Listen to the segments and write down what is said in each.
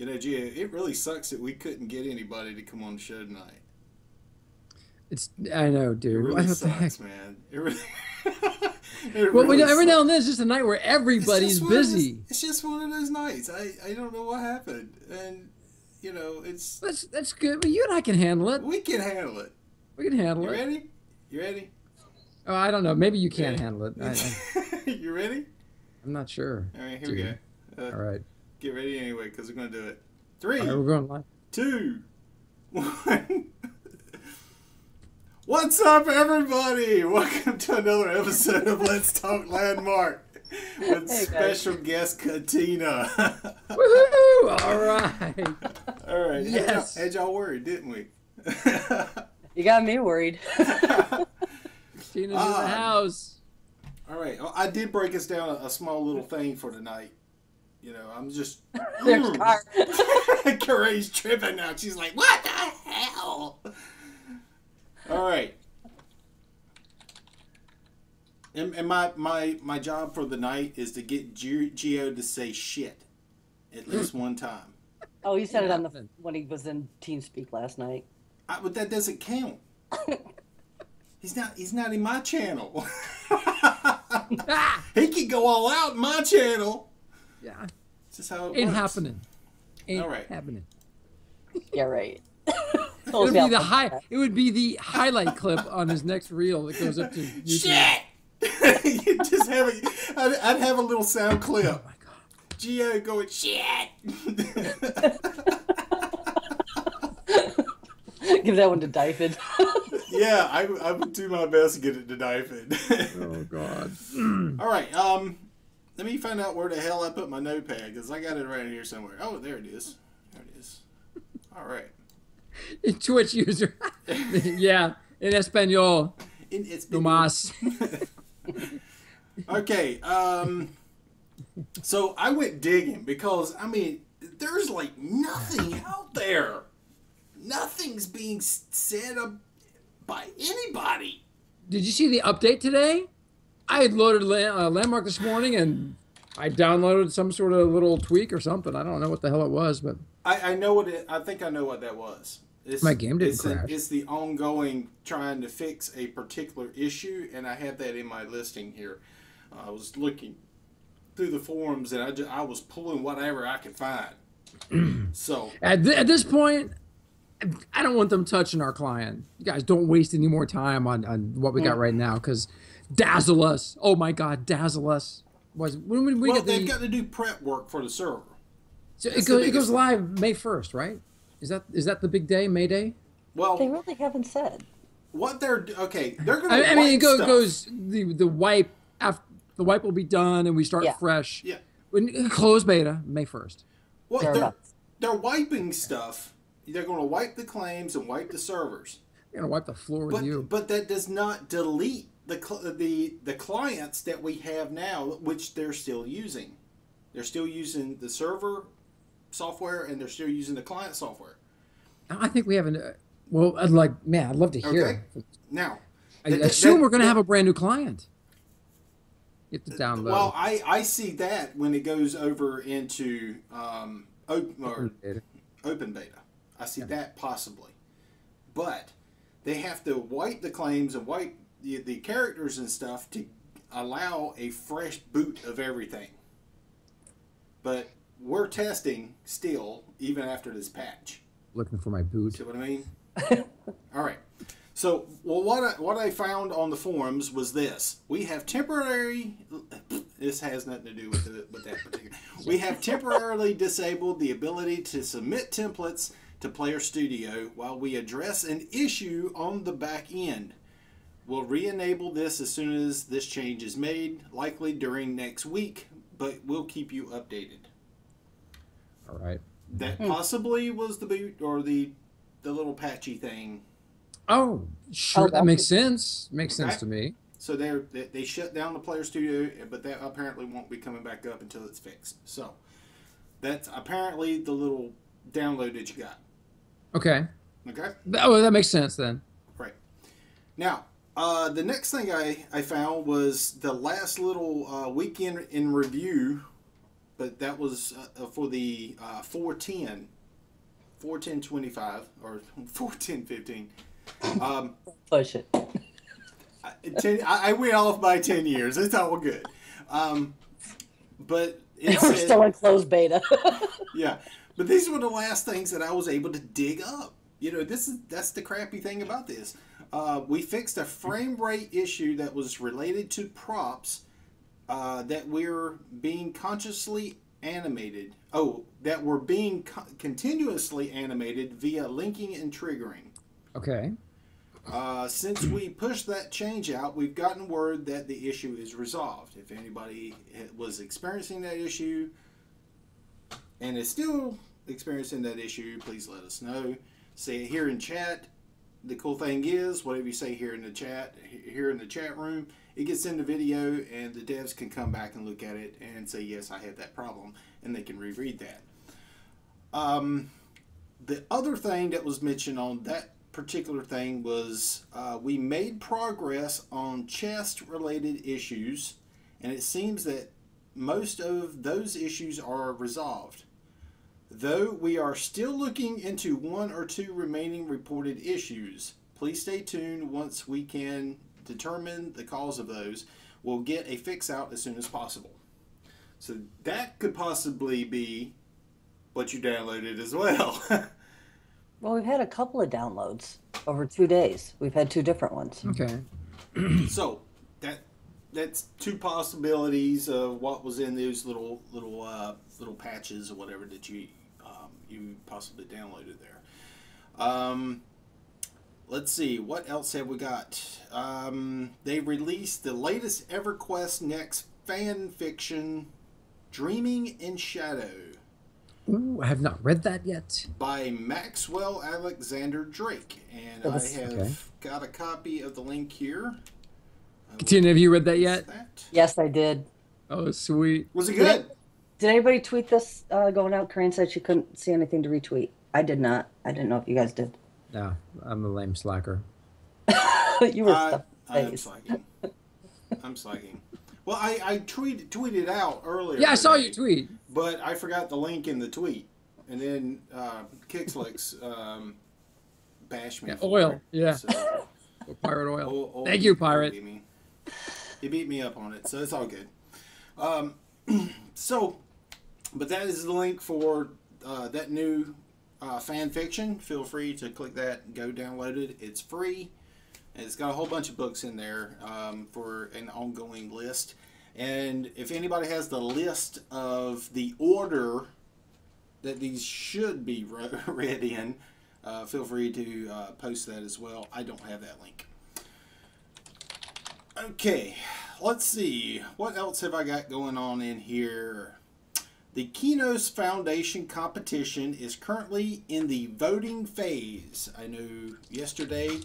You know, Gia, it really sucks that we couldn't get anybody to come on the show tonight. I know, It dude. really What the heck? sucks, man. It really, it Well, we really know every now sucks. and then it's just a night where everybody's busy. It's just one of those nights. I don't know what happened, and it's That's good, but you and I can handle it. we can handle it. We can handle You it. ready? You ready? Oh, I don't know. Maybe you can't Ready? handle it. You ready? I'm not sure. All right, here we Dude. go. All right. Get ready anyway, because we're gonna do it. All right, Three, we're going live. two, one. What's up, everybody? Welcome to another episode of Let's Talk Landmark with Hey, guys. special guest Katina. Woohoo! All right. All right, Yes. had y'all worried, didn't we? You got me worried. Tina's in the house. All right, I did break us down a small little thing for tonight. You know, I'm just. There's Car. Carrie's tripping now. She's like, "What the hell?" All right. And my job for the night is to get Geo to say shit at least one time. Oh, he said it on the when he was in TeamSpeak last night. But that doesn't count. He's not in my channel. Ah! He can go all out in my channel. Yeah. This is how it Ain't works. happening. Ain't All right. happening. Yeah, right. It would be the high. It would be the highlight clip on his next reel that goes up to YouTube. Shit! You just have I'd have a little sound clip. Oh my god. Geo going shit. Give that one to Dyfed. Yeah, I would do my best to get it to knife it. Oh god. All right, let me find out where the hell I put my notepad because I got it right here somewhere. Oh, there it is. There it is. All right. Twitch user. Yeah, in Espanol. It's No más. Okay, so I went digging because, I mean, there's like nothing out there. Nothing's being said by anybody. Did you see the update today? I had loaded Landmark this morning and I downloaded some sort of little tweak or something. I don't know what the hell it was, but I know what I think I know what that was. My game didn't crash. It's the ongoing trying to fix a particular issue, and I have that in my listing here. I was looking through the forums, and I was pulling whatever I could find. So at this point, I don't want them touching our client. You guys don't waste any more time on what we got right now because Dazzle Us. Oh my God, Dazzle Us. When we get they've got to do prep work for the server. So That's it the goes biggest live May 1st, right? Is that the big day, May Day? Well, They really haven't said. what they're going to. I mean, it stuff. goes the wipe after the wipe will be done and we start Yeah. fresh. Yeah. When closed beta May 1st. Well, Thereabouts. they're wiping stuff. They're going to wipe the claims and wipe the servers. I'm gonna wipe the floor with you. But that does not delete the clients that we have now, which they're still using. They're still using the server software and they're still using the client software. I think we haven't. Well, I'd love to hear. Okay. Now, I assume we're gonna have a brand new client. Get the download. Well, I see that when it goes over into open beta. I see that possibly, but they have to wipe the claims and wipe the characters and stuff to allow a fresh boot of everything. But we're testing still, even after this patch. Looking for my boot. See what I mean? All right. So, well, what I found on the forums was this: we have temporary. This has nothing to do with that particular. We have temporarily disabled the ability to submit templates to Player Studio while we address an issue on the back end. We'll re-enable this as soon as this change is made, likely during next week, but we'll keep you updated. All right. That possibly was the boot or the little patchy thing. Oh, sure. That that's makes sense. Makes sense Okay. to me. So they shut down the Player Studio, but that apparently won't be coming back up until it's fixed. So that's apparently the little download that you got. Okay. Okay? Oh, that makes sense then. Right. Now, the next thing I found was the last little weekend in review but that was for the 410, 41025 or 41015. Push it. I went off by 10 years. It's all good. But it We're said, still in closed beta. yeah. But these were the last things that I was able to dig up. You know, that's the crappy thing about this. We fixed a frame rate issue that was related to props that we're being consciously animated. Oh, that were being continuously animated via linking and triggering. Okay. Since we pushed that change out, we've gotten word that the issue is resolved. If anybody was experiencing that issue and is still experiencing that issue, please let us know. Say it here in chat. The cool thing is, whatever you say here in the chat room, it gets in the video, and the devs can come back and look at it and say, yes, I had that problem, and they can reread that. The other thing that was mentioned on that particular thing was we made progress on chest-related issues, and it seems that most of those issues are resolved. Though we are still looking into 1 or 2 remaining reported issues. Please stay tuned. Once we can determine the cause of those, we'll get a fix out as soon as possible. So that could possibly be what you downloaded as well. Well, we've had a couple of downloads over 2 days. We've had 2 different ones. Okay. So that's 2 possibilities of what was in those little patches or whatever that you possibly downloaded there. Let's see, what else have we got? They released the latest EverQuest Next fan fiction, Dreaming in Shadow. Ooh, I have not read that yet. By Maxwell Alexander Drake. And I have got a copy of the link here. Katina, have you read that yet? Yes, I did. Oh, sweet. Was it good? Did anybody tweet this going out? Corinne said she couldn't see anything to retweet. I did not. I didn't know if you guys did. No, I'm a lame slacker. You were I'm slacking. I'm slacking. Well, I tweeted out earlier. Yeah, I saw your tweet. But I forgot the link in the tweet. And then Kixlix bashed me. Yeah, for oil. it. Yeah. So, Pirate oil. old Thank you, Pirate. He beat me up on it, so it's all good. But that is the link for that new fan fiction. Feel free to click that and go download it. It's free. And it's got a whole bunch of books in there for an ongoing list. And if anybody has the list of the order that these should be read in, feel free to post that as well. I don't have that link. Okay, let's see. What else have I got going on in here? The Kinos Foundation competition is currently in the voting phase. I know yesterday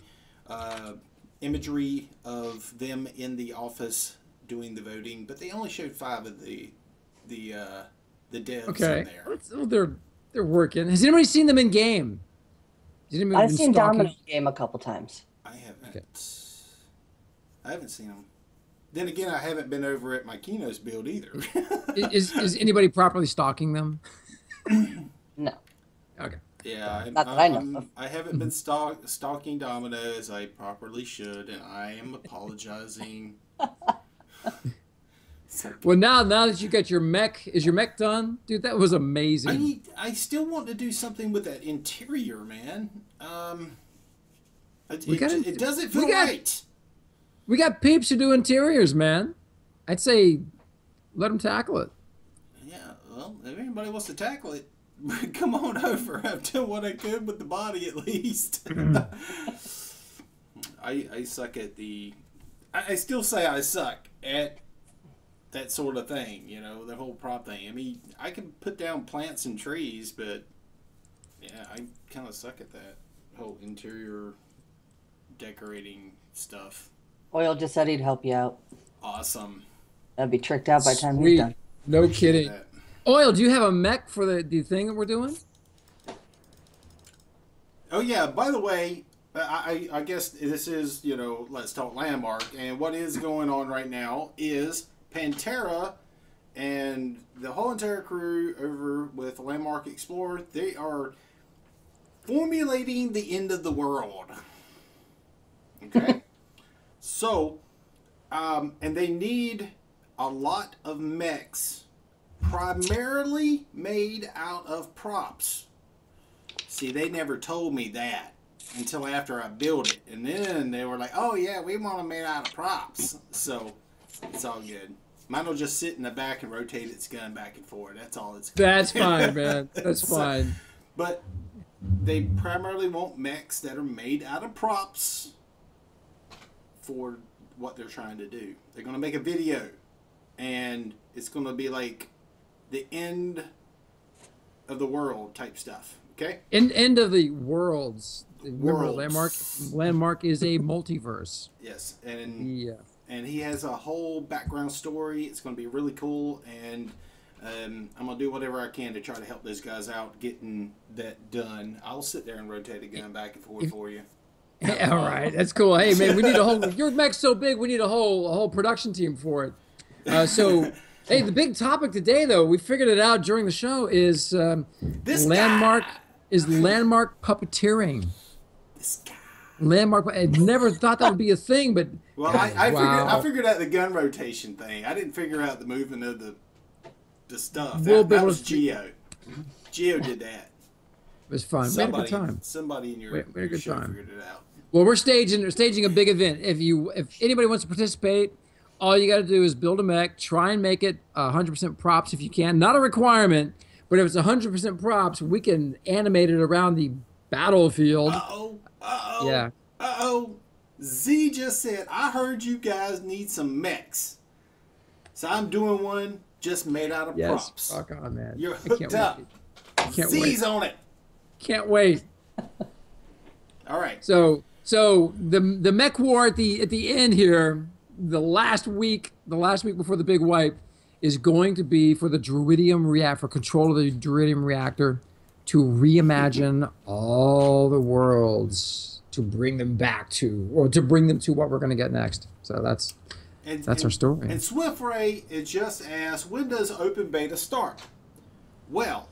imagery of them in the office doing the voting, but they only showed 5 of the devs in there. Oh, they're working. Has anybody seen them in game? I've seen Domino game a couple times. I haven't. Okay. I haven't seen them. Then again, I haven't been over at my Kinos build either. is anybody properly stalking them? No. Okay. Yeah, not that I know of. I haven't been stalking Domino as I properly should, and I am apologizing. Well, now that you got your mech, is your mech done? Dude, that was amazing. I still want to do something with that interior, man. It doesn't feel right. We got peeps who do interiors, man. I'd say let them tackle it. Yeah, well, if anybody wants to tackle it, come on over. I've done what I could with the body, at least. I suck at the... I still say I suck at that sort of thing, you know, the whole prop thing. I mean, I can put down plants and trees, but yeah, I kind of suck at that whole interior decorating stuff. Oil just said he'd help you out. Awesome. That'd be tricked out by the time he's done. No kidding. Oil, do you have a mech for the thing that we're doing? Oh, yeah. By the way, I guess this is, you know, Let's Talk Landmark. And what is going on right now is Pantera and the whole entire crew over with Landmark Explorer, they are formulating the end of the world. Okay? So, and they need a lot of mechs, primarily made out of props. See, they never told me that until after I built it. And then they were like, oh yeah, we want them made out of props. So, it's all good. Mine will just sit in the back and rotate its gun back and forth. That's all it's going That's fine, man. That's fine. But they primarily want mechs that are made out of props for what they're trying to do. They're going to make a video, and it's going to be like the end of the world type stuff. Okay? End of the worlds. Remember, Worlds. Landmark is a multiverse. Yes, and Yeah. and he has a whole background story. It's going to be really cool, and I'm going to do whatever I can to try to help those guys out getting that done. I'll sit there and rotate a gun back and forth for you. Yeah, all right, that's cool. Hey, man, we need a whole. Your mech's so big, we need a whole production team for it. So, hey, the big topic today, though, we figured it out during the show, is This Landmark guy. is Landmark puppeteering. This guy. Landmark. I never thought that would be a thing, but Well, I wow. figured out the gun rotation thing. I didn't figure out the movement of the stuff. We'll That, be that able was to- Geo. Geo did that. It was fun. We had a good time. Somebody in your, We had a your good show time. figured it out. Well, we're staging a big event. If anybody wants to participate, all you got to do is build a mech. Try and make it 100% props if you can. Not a requirement, but if it's 100% props, we can animate it around the battlefield. Uh-oh. Uh-oh. Yeah. Uh-oh. Z just said, I heard you guys need some mechs. So I'm doing one just made out of Yes. props. Rock on, man. You're I hooked up. Can't Z's wait. on it. Can't wait. All right. So the mech war at the end here, the last week before the big wipe, is going to be for the Druidium reactor, for control of the Druidium reactor, to reimagine all the worlds, to bring them back to, or to bring them to what we're going to get next. So that's our story. And SwiftRay is just asked, when does open beta start? Well,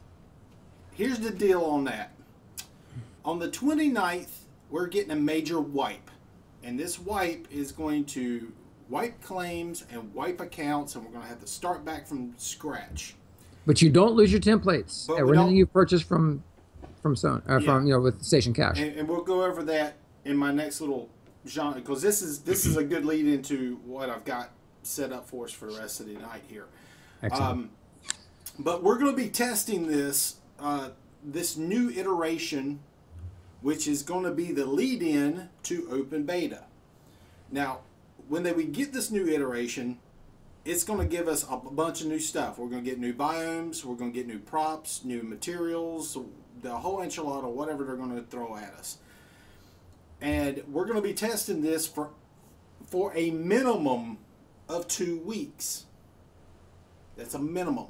here's the deal on that. On the 29th, we're getting a major wipe. And this wipe is going to wipe claims and wipe accounts, and we're going to have to start back from scratch. But you don't lose your templates. But we Everything don't- you purchase from Stone, from with Station Cash. And we'll go over that in my next little genre, because this is a good lead into what I've got set up for us for the rest of the night here. Excellent. But we're going to be testing this this new iteration, which is going to be the lead-in to open beta. Now, when we get this new iteration, it's going to give us a bunch of new stuff. We're going to get new biomes, we're going to get new props, new materials, the whole enchilada, whatever they're going to throw at us. And we're going to be testing this for a minimum of 2 weeks. That's a minimum.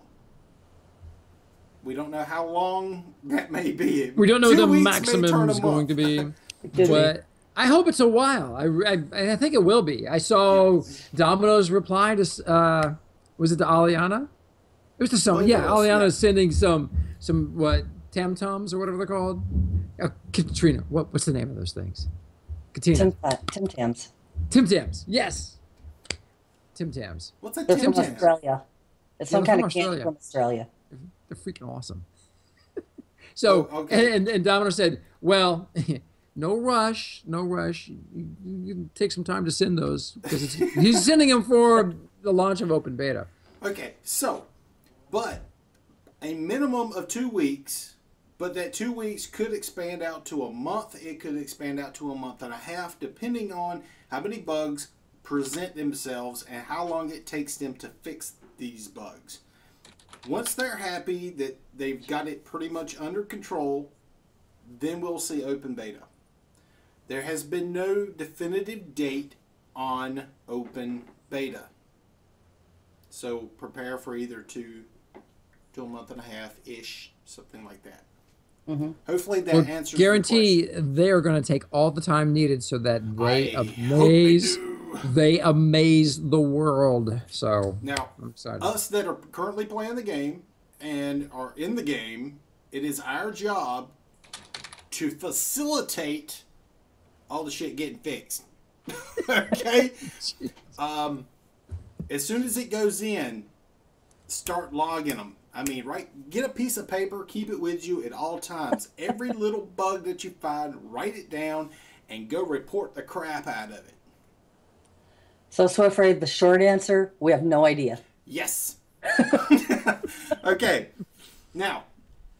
We don't know how long that may be. We don't know 2 the weeks may maximum turn a is going month. to be, Did we? but I hope it's a while. I think it will be. I saw Domino's reply to was it to Aliana? It was to someone. Yeah, Well, Aliana yeah. is sending some what Tam Tums or whatever they're called. Katrina, what's the name of those things? Katina. Tim Tams. Tim Tams. Yes. Tim Tams. What's that They're Tim from Tam? Australia. It's some they're kind from of candy Australia. from Australia. They're freaking awesome. So, Oh, okay. and Domino said, well, no rush. You take some time to send those because he's sending them for the launch of open beta. Okay, so, but a minimum of 2 weeks, but that 2 weeks could expand out to a month. It could expand out to a month and a half, depending on how many bugs present themselves and how long it takes them to fix these bugs. Once they're happy that they've got it pretty much under control, then we'll see open beta. There has been no definitive date on open beta. So prepare for either 2 to a month and a half-ish, something like that. Mm-hmm. Hopefully that answers Guarantee the question. they are going to take all the time needed so that they I hope they amaze do. they amaze the world. So Now, I'm excited. us that are currently playing the game and are in the game, it is our job to facilitate all the shit getting fixed. Okay? As soon as it goes in, start logging them. I mean, get a piece of paper, keep it with you at all times. Every little bug that you find, write it down, and go report the crap out of it. So afraid the short answer, we have no idea. Yes. Okay. Now,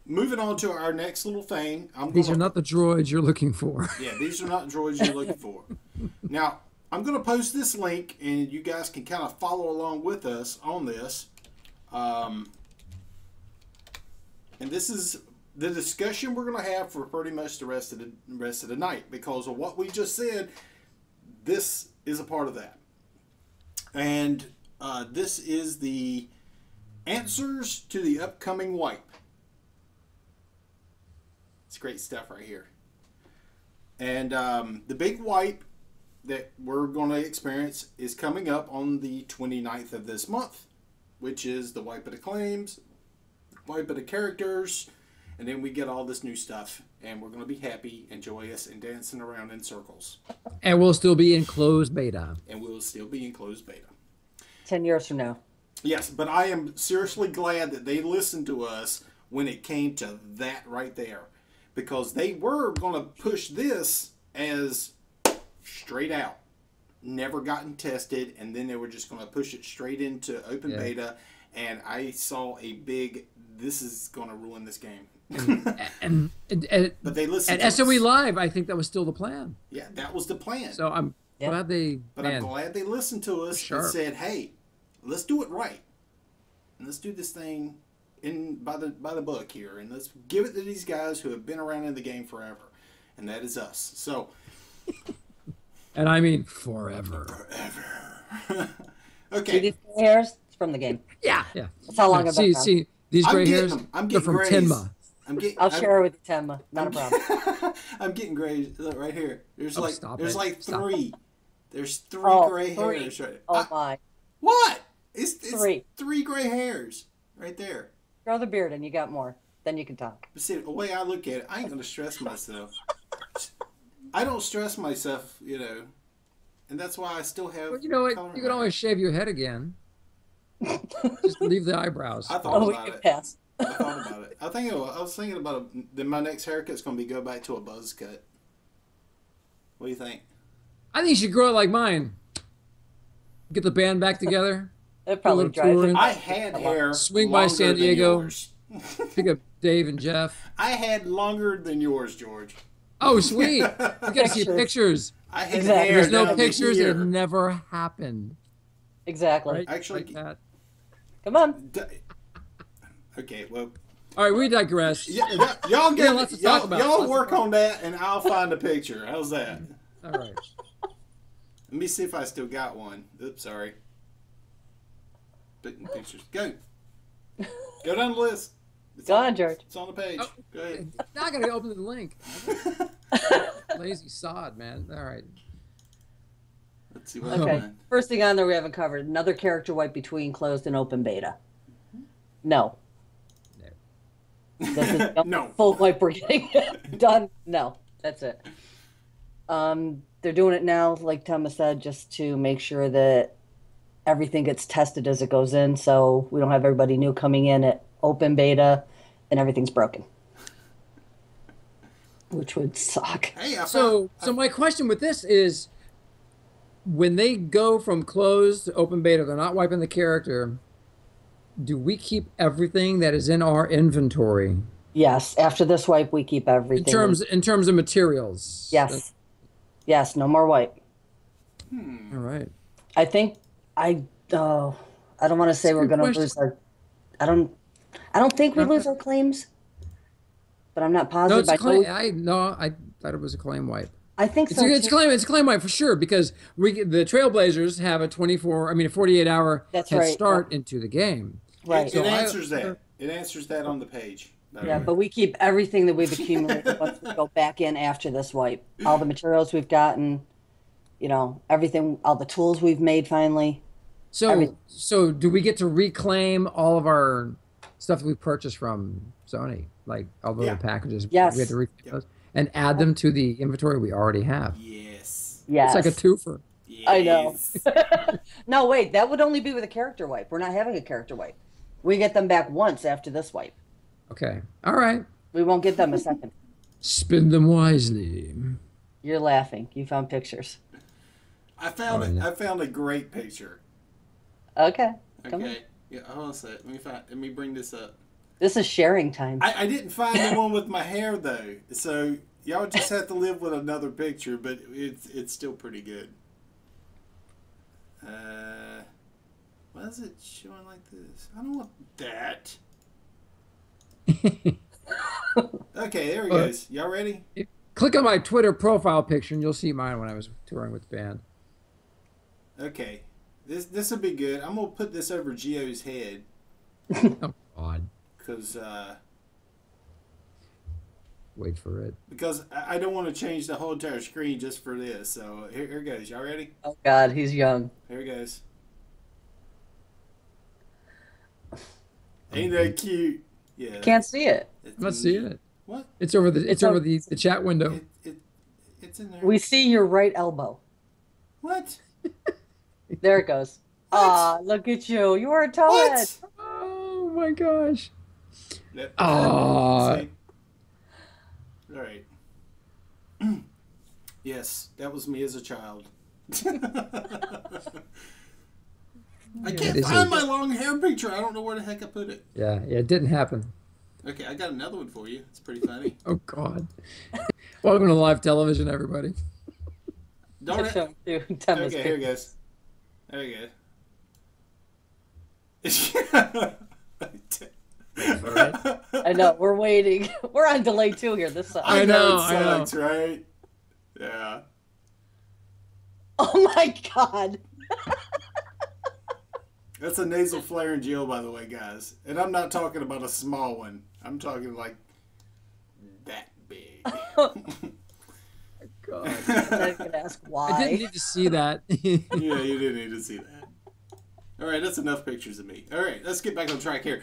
moving on to our next little thing. These are not the droids you're looking for. Yeah, these are not droids you're looking for. Now, I'm going to post this link, and you guys can kind of follow along with us on this. And this is the discussion we're going to have for pretty much the rest of the night, because of what we just said. This is a part of that, and this is the answers to the upcoming wipe. It's great stuff right here. And the big wipe that we're going to experience is coming up on the 29th of this month, which is the wipe of the claims, wipe of the characters, and then we get all this new stuff, and we're going to be happy and joyous and dancing around in circles. And we'll still be in closed beta. And we'll still be in closed beta. 10 years from now. Yes, but I am seriously glad that they listened to us when it came to that right there, because they were going to push this as straight out, never gotten tested, and then they were just going to push it straight into open beta, and I saw a big, this is going to ruin this game. and but they listened at to SOE us. Live, I think that was still the plan. Yeah, that was the plan. So I'm glad they. But I'm glad they listened to us and said, "Hey, let's do it right, and let's do this thing by the book here, and let's give it to these guys who have been around in the game forever, and that is us." So, and I mean forever. Okay. See these gray hairs? It's from the game. Yeah. That's how long I've been around. See these gray hairs? I'm They're getting from grays. Tenma. I'll share it with you, Tenma. Not a problem. I'm getting gray. Look right here. There's stop there's it. like Stop. three. There's three gray three. hairs right. Oh my. What? It's Three gray hairs right there. Grow the beard and you got more. Then you can talk. But see, the way I look at it, I ain't gonna stress myself. I don't stress myself, and that's why I still have. Well, you know what? You can always shave your head again. Just leave the eyebrows. I thought We about can it. pass. I thought about it. I was thinking about it. Then my next haircut's gonna be go back to a buzz cut. What do you think? I think you should grow it like mine. Get the band back together. It probably little touring. drives. I had hair. Swing by longer San than Diego. yours. Pick up Dave and Jeff. I had longer than yours, George. Oh, sweet. You gotta see pictures. I had Exactly. hair There's no down to pictures. here. It never happened. Exactly. Right? Actually, Like that. Come on. Okay, well, All right, we digress. y'all Yeah, lots to talk about. y'all Lots to work talk on that, and I'll find a picture. How's that? All right. Let me see if I still got one. Oops, sorry. Pictures. Go. Go down the list. Go on, George. It's on the page. Oh. Go ahead. Now I gotta open the link. Lazy sod, man. All right. Let's see what Okay. I find. First thing on there we haven't covered. Another character wipe between closed and open beta. No. This is the No. full wipe we're getting done. No. That's it. They're doing it now, like Thomas said, just to make sure that everything gets tested as it goes in, so we don't have everybody new coming in at open beta and everything's broken. Which would suck. Hey, So my question with this is, when they go from closed to open beta, they're not wiping the character. Do we keep everything that is in our inventory? Yes, after this wipe, we keep everything. In terms of materials. Yes. Yes, no more wipe. All right. I think I don't want to say a we're good going to question. lose our. I don't think we lose our claims, but I'm not No, positive. it's a I claim. know- I thought it was a claim wipe. I think It's so. a too. claim. It's a claim wipe for sure, because the Trailblazers have a 48-hour That's head right, start into the game. Right. It So answers that. It answers that on the page. Yeah, but we keep everything that we've accumulated once we go back in after this wipe. All the materials we've gotten, You know, everything, all the tools we've made finally. So, Everything. so do we get to reclaim all of our stuff that we purchased from Sony, like all the little Yeah. packages? We have to Yes. reclaim Yep. those and add them to the inventory we already have. Yes. It's like a Yes. twofer. I know. Yes. No, wait, that would only be with a character wipe. We're not having a character wipe. We get them back once after this wipe. Okay. All right. We won't get them a second. Spend them wisely. You're laughing. You found pictures. I found Oh, it. yeah. I found a great picture. Okay. Come on. Okay. Yeah. Hold on a sec. Let me find. Let me bring this up. This is sharing time. I didn't find the one with my hair though, so y'all just have to live with another picture. But it's still pretty good. Why is it showing like this? I don't want that. Okay, there he goes. Y'all ready? Click on my Twitter profile picture and you'll see mine when I was touring with the band. Okay. This will be good. I'm gonna put this over Geo's head Oh, God. because Wait for it. I don't want to change the whole entire screen just for this. So here goes. Y'all ready? Oh, God, he's young. Here it goes. Ain't that cute? Yeah. Can't see it. it's I'm not seeing it. What? It's over the It's over over- the chat window. It's in there. We see your right elbow. What? There it goes. What? Ah, look at you. You are a towhead. What? Oh my gosh. Yep. Aw. See? All right. Yes, that was me as a child. I can't This find is- my long hair picture. I don't know where the heck I put it. Yeah, it didn't happen. Okay, I got another one for you. It's pretty funny. Oh God. Welcome to live television, everybody. Don't That's it? him, too. Tell us Okay, here it goes. There you go. I know. We're waiting. We're on delay too here. This side. I know I it know. sucks, right? Yeah. Oh my God. That's a nasal pharyngeal, by the way, guys. And I'm not talking about a small one. I'm talking like that big. God. I could ask I why. didn't need to see that. Yeah, you didn't need to see that. All right, that's enough pictures of me. All right, let's get back on track here.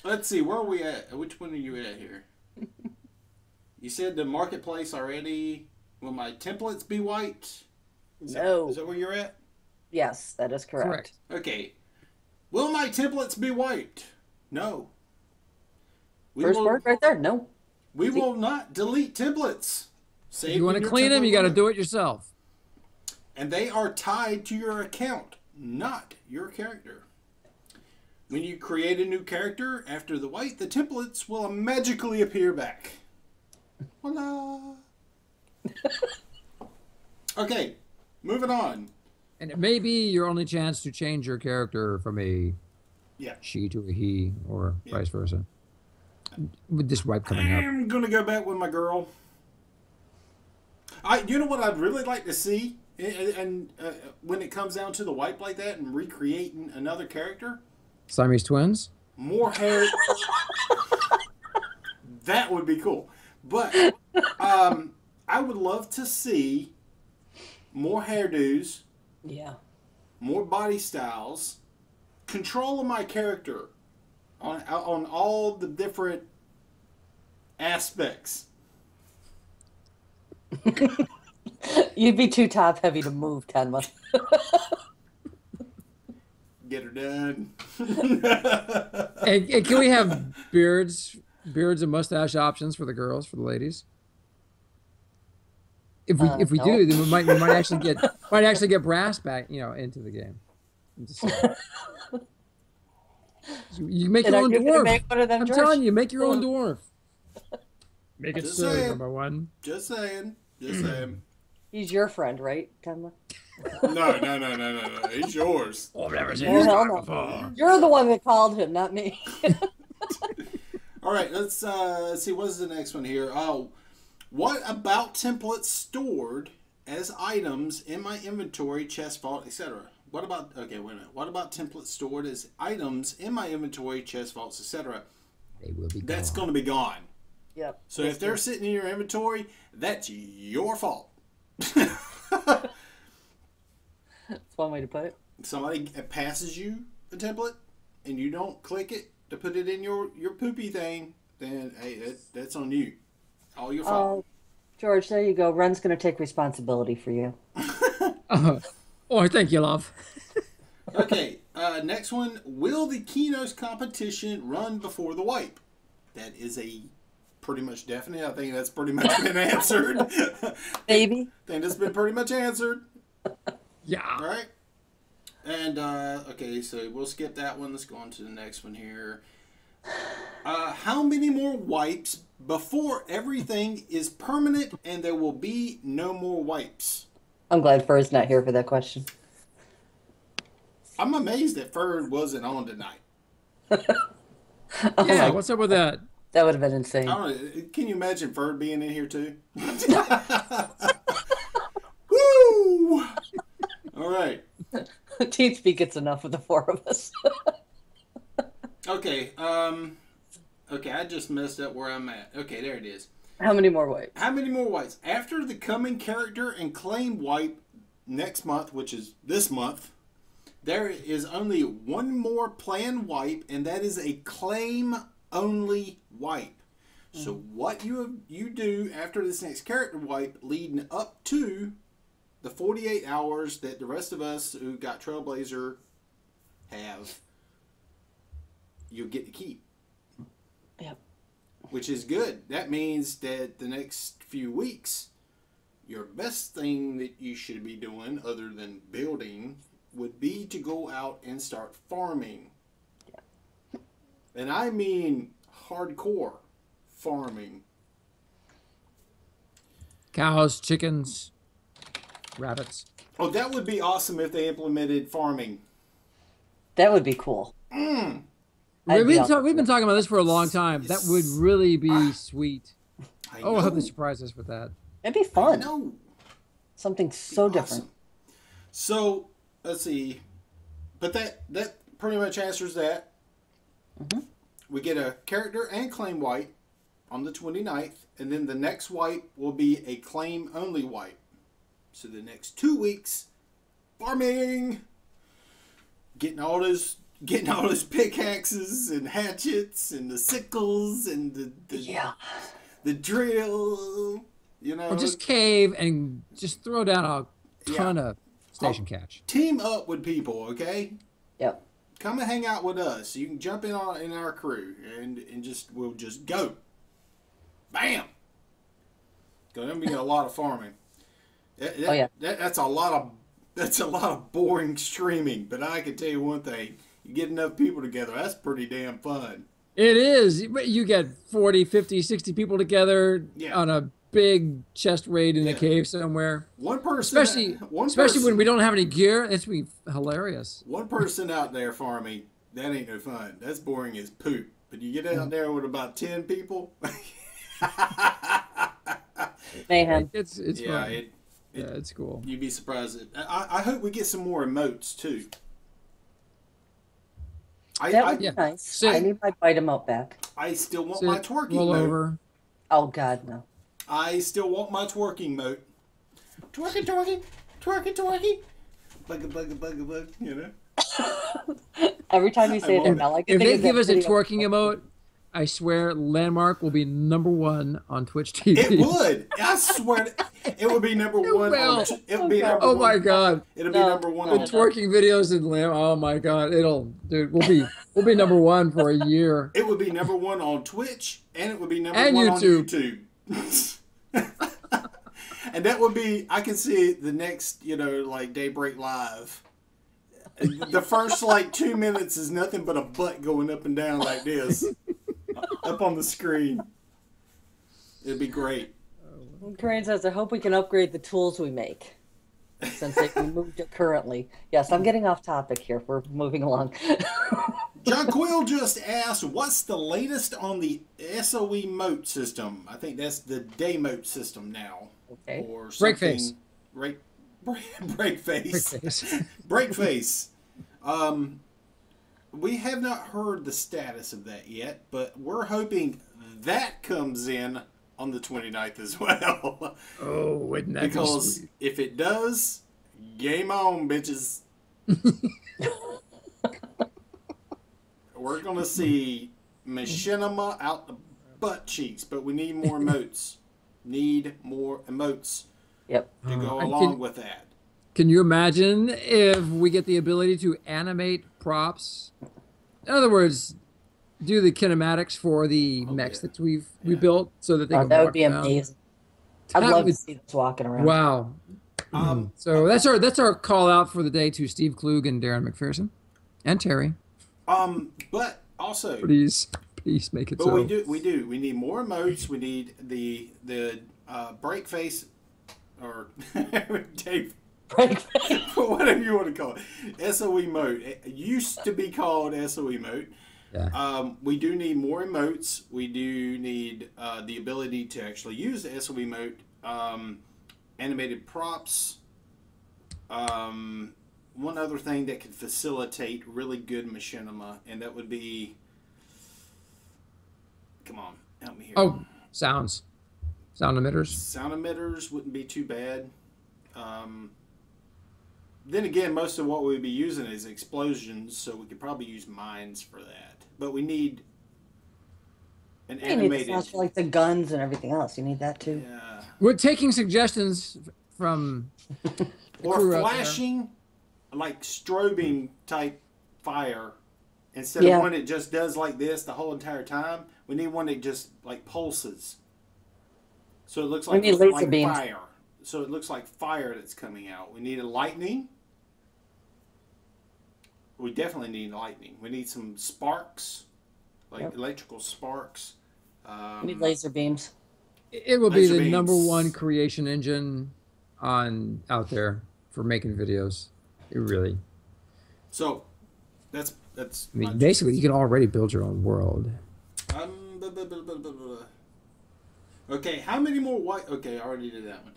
Let's see, where are we at? Which one are you at here? You said the marketplace already. Will my templates be white? No. Is that where you're at? Yes, that is correct. Correct. Okay. Will my templates be white? No. We First will, word right there. No. We will not delete templates. If you want to clean them, you got to do it yourself. And they are tied to your account, not your character. When you create a new character after the white, the templates will magically appear back. Voila. Okay, moving on. And it may be your only chance to change your character from a Yeah. she to a he, or Yeah. vice versa. With this wipe coming up. I'm gonna go back with my girl. You know what I'd really like to see, and when it comes down to the wipe like that and recreating another character, Siamese twins? more hair. That would be cool. But I would love to see more hairdos, Yeah. more body styles, control of my character on all the different aspects. You'd be too top heavy to move, Tenma. Get her done. And can we have beards and mustache options for the girls, for the ladies? If we No. do, then we might actually get brass back, into the game. You make And your are own you gonna dwarf. make one of them I'm George? telling you, make your own dwarf. Make it Just so, saying. number one. Just saying. Just saying. He's your friend, right, Tenma? No. He's yours. Oh, I've never seen Oh, this hell guy no. before. You're the one that called him, not me. All right, let's see. What's the next one here? Oh, what about templates stored as items in my inventory, chest vault, etc.? What about? Okay, wait a minute. What about templates stored as items in my inventory, chest vaults, etc.? They will be That's gone. going to be gone. Yep. So if they're sitting in your inventory, that's your fault. That's one way to put it. Somebody passes you a template and you don't click it to put it in your poopy thing, then hey, that's on you. All your fault. Oh, George, there you go. Ren's going to take responsibility for you. Oh, thank you, love. Okay, next one. Will the Keynotes competition run before the wipe? That is a pretty much definite. I think that's pretty much been answered. Baby. I think that's been pretty much answered. Yeah. All right. And, okay, so we'll skip that one. Let's go on to the next one here. How many more wipes before everything is permanent and there will be no more wipes? I'm glad Fur's not here for that question. I'm amazed that Ferd wasn't on tonight. Yeah, what's up with that? That would have been insane. I don't know, can you imagine Ferd being in here too? Woo! All right. TeamSpeak gets enough of the four of us. Okay. Okay, I just messed up where I'm at. Okay, there it is. How many more wipes? How many more wipes? After the coming character and claim wipe next month, which is this month, there is only one more planned wipe, and that is a claim-only wipe. So what you do after this next character wipe leading up to the 48 hours that the rest of us who got Trailblazer have, you'll get to keep. Yep. Which is good. That means that the next few weeks, your best thing that you should be doing, other than building, would be to go out and start farming. Yeah. And I mean hardcore farming. Cows, chickens, rabbits. Oh, that would be awesome if they implemented farming. That would be cool. I'd We've be been talking about this for a long time. That would really be sweet. I I hope they know. surprise us with that. It'd be fun. No. Something so different. Awesome. So, let's see. But that pretty much answers that. Mm-hmm. We get a character and claim wipe on the 29th, and then the next wipe will be a claim-only wipe. So the next 2 weeks, farming, getting all those pickaxes and hatchets and the sickles and the drill, you know. Or just cave and just throw down a ton of station catch. Team up with people, okay? Yep. Come and hang out with us. You can jump in our crew and we'll just go. Bam. Because then we get a lot of farming. That's a lot of boring streaming. But I can tell you one thing: you get enough people together, that's pretty damn fun. It is. You get 40, 50, 60 people together on a big chest raid in a cave somewhere. One person, Especially when we don't have any gear. It's be hilarious. One person out there farming, that ain't no fun. That's boring as poop. But you get out there with about 10 people. Mayhem. It's fun. It's cool. You'd be surprised. I hope we get some more emotes too. That would be nice. I need my bite 'em up back. I still want my twerking roll mode. over. Oh God, no. I still want my twerking mode. Twerking, twerking, twerking, twerking. Bugga, you know? Every time you say that, all I can If think they is give that us a video. twerking emote, I swear Landmark will be #1 on Twitch TV. It would. I swear. It would be number one. will. It would be number Oh one. my God. It'll be number one. The on twerking videos in Lam. Oh my God. We'll be #1 for a year. It would be number one on Twitch, and it would be number And one YouTube. on YouTube. And that would be, I can see the next, like Daybreak Live. The first 2 minutes is nothing but a butt going up and down like this, up on the screen. It'd be great. Corinne says, I hope we can upgrade the tools we make. Since they removed it currently. Yes, I'm getting off topic here. We're moving along. John Quill just asked, what's the latest on the SOE mote system? I think that's the day mote system now. Okay. Or Break something. face. Break face. Break face. We have not heard the status of that yet, but we're hoping that comes in on the 29th as well. Oh, wouldn't that be Because sweet? if it does, game on, bitches. We're going to see machinima out the butt cheeks, but we need more emotes. Need more emotes Yep. to go I along can- with that. Can you imagine if we get the ability to animate props? In other words, do the kinematics for the mechs yeah. that we built so that they can That walk would be around. amazing. I'd That love would- to see this walking around. Wow. So that's our call out for the day to Steve Klug and Darren McPherson and Terry. But also, Please make it but so. we need more emotes. We need the break face or Dave, Right. whatever you want to call it, SOE mode. It used to be called SOE mode. Yeah. We do need more emotes. We do need the ability to actually use the SOE mode. Animated props. One other thing that could facilitate really good machinima, and that would be. Come on, help me here. Oh, sound emitters. Sound emitters wouldn't be too bad. Then again, most of what we'd be using is explosions, so we could probably use mines for that. But we need an You need the animated. sounds for, like the guns and everything else. You need that too. Yeah. We're taking suggestions from Or crew out there. flashing, like strobing type fire, instead Yeah. of one that just does like this the whole entire time. We need one that just like pulses, so it looks like need laser like beams. fire. So it looks like fire that's coming out. We need a lightning. We definitely need lightning. We need some sparks, like Yep. electrical sparks. You need laser beams. It will be Laser the beams. number one creation engine out there for making videos. It really. So that's. I mean, basically, you can already build your own world. Blah, blah, blah, blah, blah, blah. Okay, how many more white? Okay, I already did that one.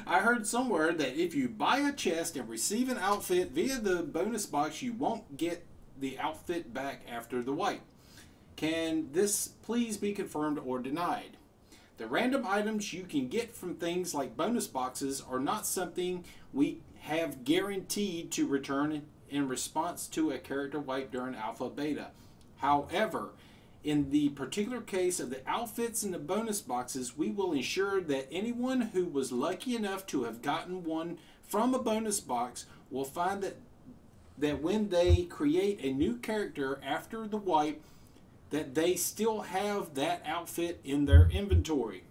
I heard somewhere that if you buy a chest and receive an outfit via the bonus box, you won't get the outfit back after the wipe. Can this please be confirmed or denied? The random items you can get from things like bonus boxes are not something we have guaranteed to return in response to a character wipe during alpha beta. However, in the particular case of the outfits and the bonus boxes, we will ensure that anyone who was lucky enough to have gotten one from a bonus box will find that when they create a new character after the wipe, that they still have that outfit in their inventory.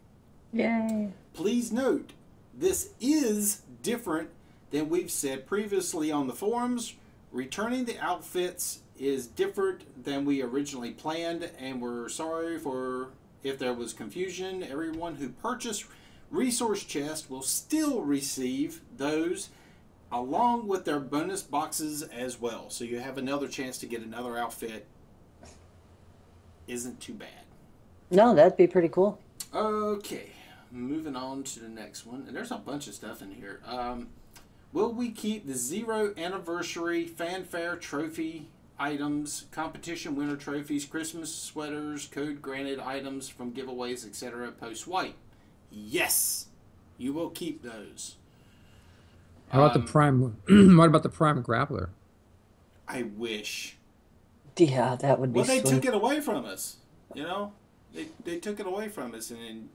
Yay. Please note, this is different than we've said previously on the forums. Returning the outfits is different than we originally planned, and we're sorry for if there was confusion. Everyone who purchased resource chests will still receive those along with their bonus boxes as well. So you have another chance to get another outfit. Isn't too bad. No, that'd be pretty cool. Okay, moving on to the next one. And there's a bunch of stuff in here. Will we keep the 0 anniversary fanfare trophy items, competition winner trophies, Christmas sweaters, code granted items from giveaways, etc. post-wipe? Yes, you will keep those. How about the prime? What about the prime grappler? I wish. Yeah, that would be Well, they sweet. took it away from us. You know, they took it away from us, and then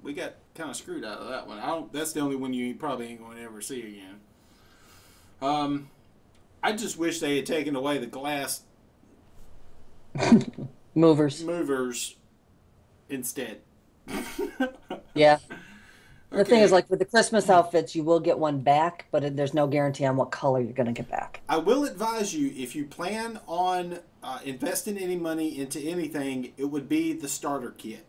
we got kind of screwed out of that one. That's the only one you probably ain't going to ever see again. I just wish they had taken away the glass Movers. movers instead. Yeah. The thing Okay. is, like with the Christmas outfits, you will get one back, but there's no guarantee on what color you're going to get back. I will advise you, if you plan on investing any money into anything, it would be the starter kit.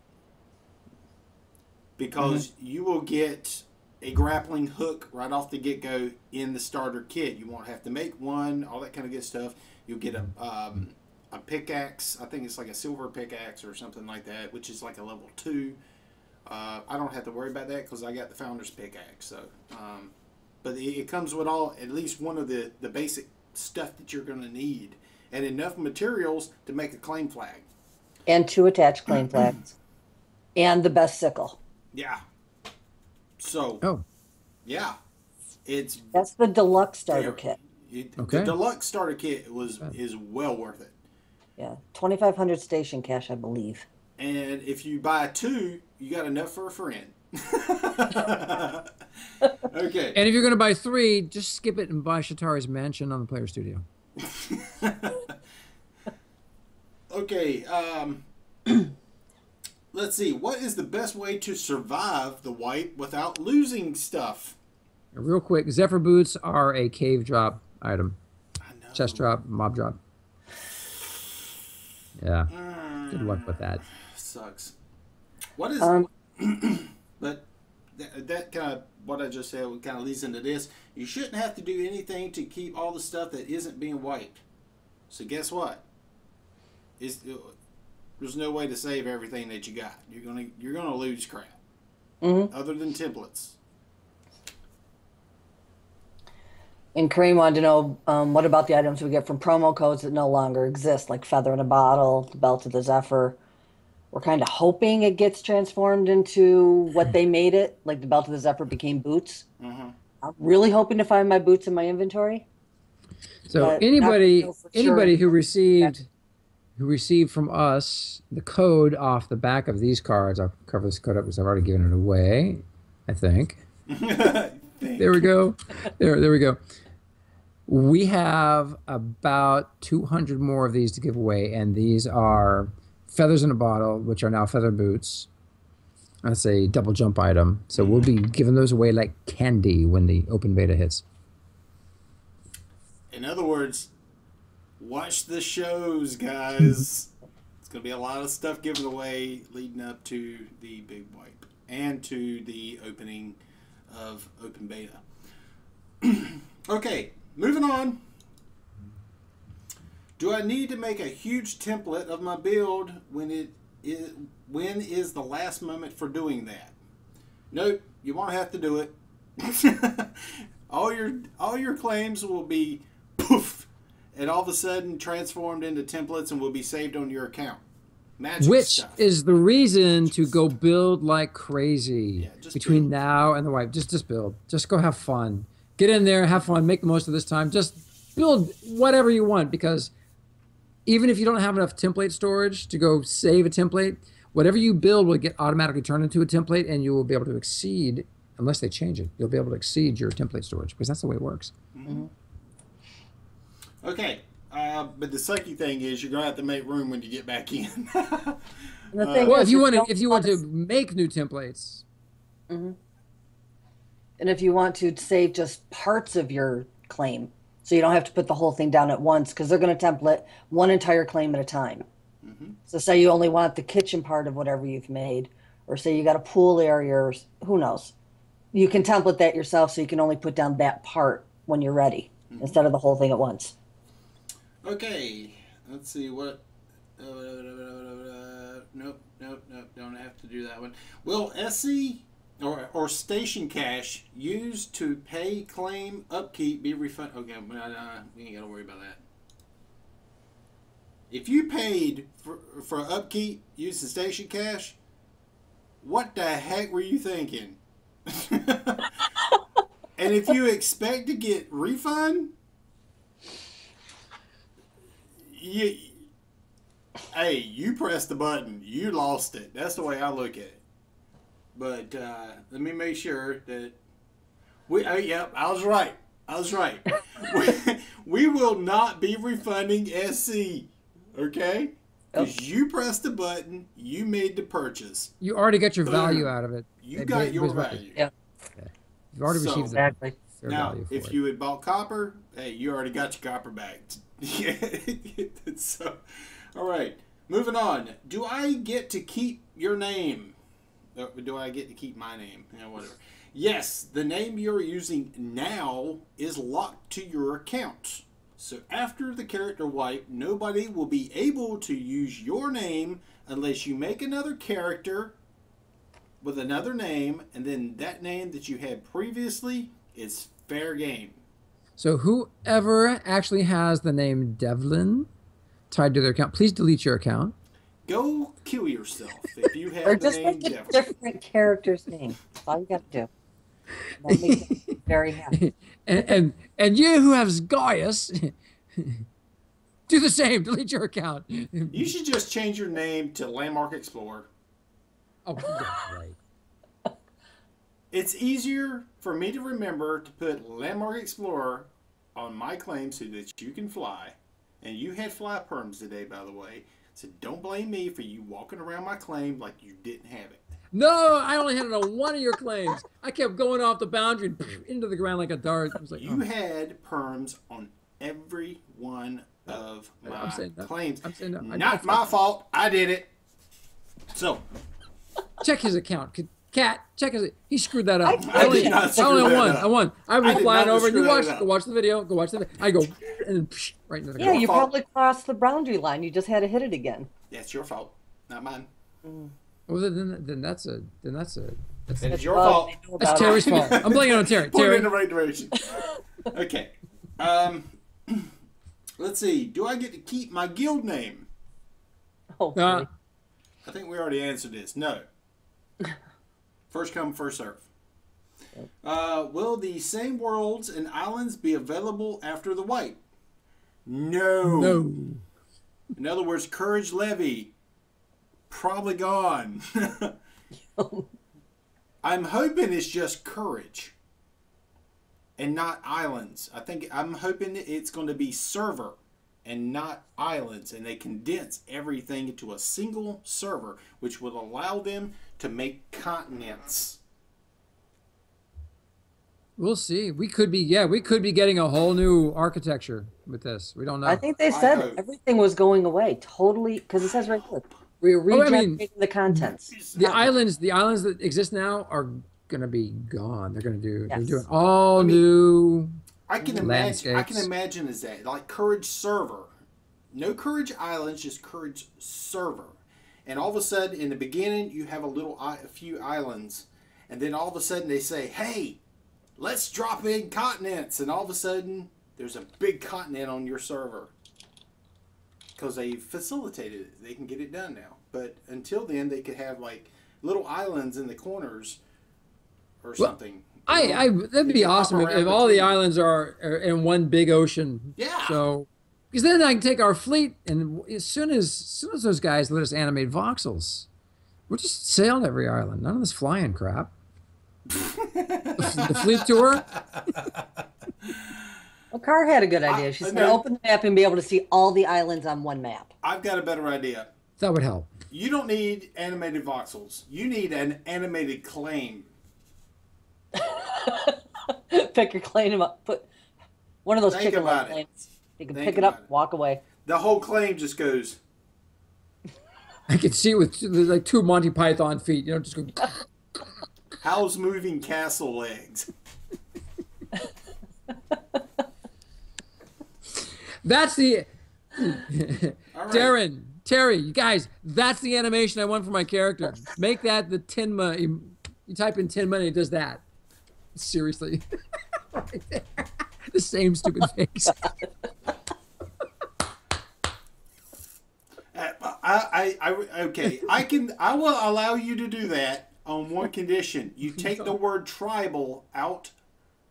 Because you will get a grappling hook right off the get-go in the starter kit. You won't have to make one, all that kind of good stuff. You'll get a pickaxe. I think it's like a silver pickaxe or something like that, which is like a level 2. I don't have to worry about that because I got the founder's pickaxe. So, but it comes with at least one of the basic stuff that you're going to need, and enough materials to make a claim flag. And 2 attached claim flags. And the best sickle. Yeah. So, Oh, yeah, it's That's the deluxe starter very. kit. The okay. deluxe starter kit is well worth it. Yeah, 2,500 station cash, I believe. And if you buy two, you got enough for a friend. Okay. And if you're going to buy three, just skip it and buy Shatari's Mansion on the Player Studio. Okay. Let's see. What is the best way to survive the wipe without losing stuff? Real quick, Zephyr boots are a cave drop item. I know. Chest drop, mob drop. Yeah. Good luck with that. Sucks. What is? But that kind of what I just said kind of leads into this. You shouldn't have to do anything to keep all the stuff that isn't being wiped. So guess what? There's no way to save everything that you got. You're gonna lose crap. Other than templates. And Kareem wanted to know what about the items we get from promo codes that no longer exist, like Feather in a Bottle, the Belt of the Zephyr. We're kind of hoping it gets transformed into what they made it, like the Belt of the Zephyr became boots. I'm really hoping to find my boots in my inventory. So But anybody not for sure. anybody who received from us the code off the back of these cards, I'll cover this code up because I've already given it away, I think. There we go. There we go. We have about 200 more of these to give away, and these are Feathers in a Bottle, which are now feather boots. That's a double jump item. So we'll be giving those away like candy when the open beta hits. In other words, watch the shows, guys. It's going to be a lot of stuff given away leading up to the big wipe and to the opening of open beta. Okay, moving on. Do I need to make a huge template of my build when is the last moment for doing that? Nope, you won't have to do it. all your claims will be poof, and all of a sudden transformed into templates and will be saved on your account. Magic Which stuff. is the reason to go build like crazy just between build. now and the wipe. Just build. Just go have fun. Get in there, have fun, make the most of this time. Just build whatever you want, because even if you don't have enough template storage to go save a template, whatever you build will get automatically turned into a template, and you will be able to exceed, unless they change it, you'll be able to exceed your template storage, because that's the way it works. Okay, but the sucky thing is you're gonna have to make room when you get back in. And the thing Well, is, if you want to make new templates, and if you want to save just parts of your claim, so you don't have to put the whole thing down at once, because they're going to template one entire claim at a time. So say you only want the kitchen part of whatever you've made, or say you got a pool area, or who knows. You can template that yourself, so you can only put down that part when you're ready, instead of the whole thing at once. Okay, let's see what. Nope, don't have to do that one. Will SC or station cash used to pay claim upkeep be refunded? Okay, we ain't got to worry about that. If you paid for upkeep using station cash, what the heck were you thinking? And if you expect to get refund, you pressed the button. You lost it. That's the way I look at it. But let me make sure that yep, I was right. we will not be refunding SC. Okay? Because you pressed the button, you made the purchase. you already got your value out of it. You got your value. Yeah. You've already received Exactly. their Now, value for if it. you had bought copper, hey, you already got your copper back. So, all right, moving on. Do I get to keep your name? Do I get to keep my name? Yeah, whatever. Yes, the name you're using now is locked to your account. So after the character wipe, nobody will be able to use your name unless you make another character with another name, and then that name that you had previously is fair game. So whoever actually has the name Devlin tied to their account, please delete your account. Go kill yourself if you have Or the just name make a Devil. different character's name. That's all you got to do. That makes me very happy. And you who have Gaius, do the same. Delete your account. You should just change your name to Landmark Explorer. Oh, yeah, right. It's easier for me to remember to put Landmark Explorer on my claim so that you can fly. And you had fly perms today, by the way. So don't blame me for you walking around my claim like you didn't have it. No, I only had it on one of your claims. I kept going off the boundary and into the ground like a dart. I was like, You had perms on every one of my claims. I'm saying no. Not my fault. I did it. So, check his account. Cat, check his. He screwed that up. I did not screw only that won. up. I won. I was did flying not over, and screw you that up. go watch the video. Go watch the video. I go and then right into the Yeah, ground. you fault. probably crossed the boundary line. You just had to hit it again. that's your fault, not mine. Well, then that's It's your Well, fault. they know that's about Terry's it. fault. I'm blaming it on Terry. Point Terry. in the right direction. Okay. Let's see. Do I get to keep my guild name? Hopefully. I think we already answered this. No. First come, first serve. Will the same worlds and islands be available after the wipe? No. No. In other words, Courage Levy, probably gone. I'm hoping it's just Courage and not islands. I'm hoping it's going to be server and not islands, and they condense everything into a single server, which will allow them to make continents. We'll see. We could be getting a whole new architecture with this. We don't know. I think they I said hope. everything was going away totally because it says right here we're Oh, I mean- regenerating the contents. the islands that exist now are gonna be gone. They're Yes. doing all new. I can imagine Landscapes. as that, like Courage Server. No Courage Islands, just Courage Server. And all of a sudden, in the beginning, you have a few islands. And then all of a sudden they say, hey, let's drop in continents. And all of a sudden, there's a big continent on your server. Because they facilitated it. They can get it done now. But until then, they could have like little islands in the corners or something. That'd be awesome if all the islands are in one big ocean. Yeah. So, because then I can take our fleet, and as soon as those guys let us animate voxels, we'll just sail every island. None of this flying crap. the fleet tour. Well, Car had a good idea. She's going to open the map and be able to see all the islands on one map. I've got a better idea. That would help. You don't need animated voxels. You need an animated claim. Pick your claim up. Put one of those Think chicken about it. claims. You can Think pick it about up, it. walk away. The whole claim just goes. I could see it with like two Monty Python feet. Just go. How's moving castle legs? That's the All right. Darren, Terry, you guys. That's the animation I want for my character. Make that the Tinma. You type in Tinma and it does that. Seriously, right there. The same stupid face. Okay. I will allow you to do that on one condition. You take the word tribal out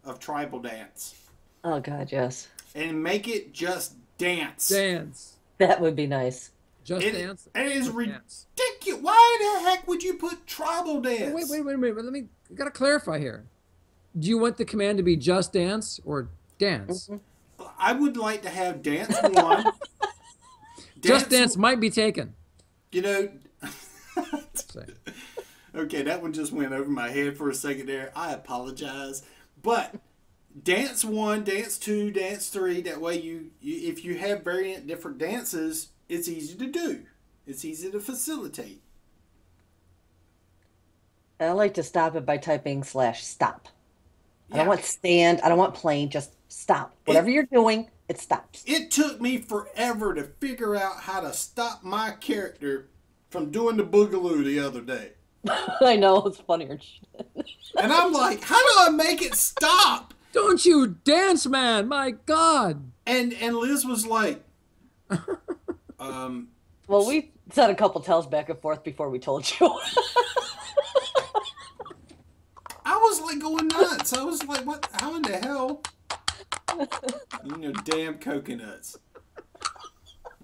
of tribal dance Oh, God, yes. and make it just dance. Dance. That would be nice. Just It, dance. it is Just dance. ridiculous. Why the heck would you put tribal dance? Wait a minute. Let me. I gotta clarify here. Do you want the command to be just dance or dance? I would like to have dance one. Just dance might be taken. You know. So, Okay, that one just went over my head for a second there. I apologize. But dance 1, dance 2, dance 3, that way you if you have variant different dances, it's easy to do. It's easy to facilitate. I like to stop it by typing /stop. I Yeah. don't want stand. I don't want plain. Just stop. Whatever you're doing, it stops. It took me forever to figure out how to stop my character from doing the boogaloo the other day. I know, it's funnier. And I'm like, how do I make it stop? don't you dance, man? My God. And Liz was like, Well, we sent a couple tells back and forth before we told you. I was like going nuts. I was like, what? How in the hell? Damn coconuts.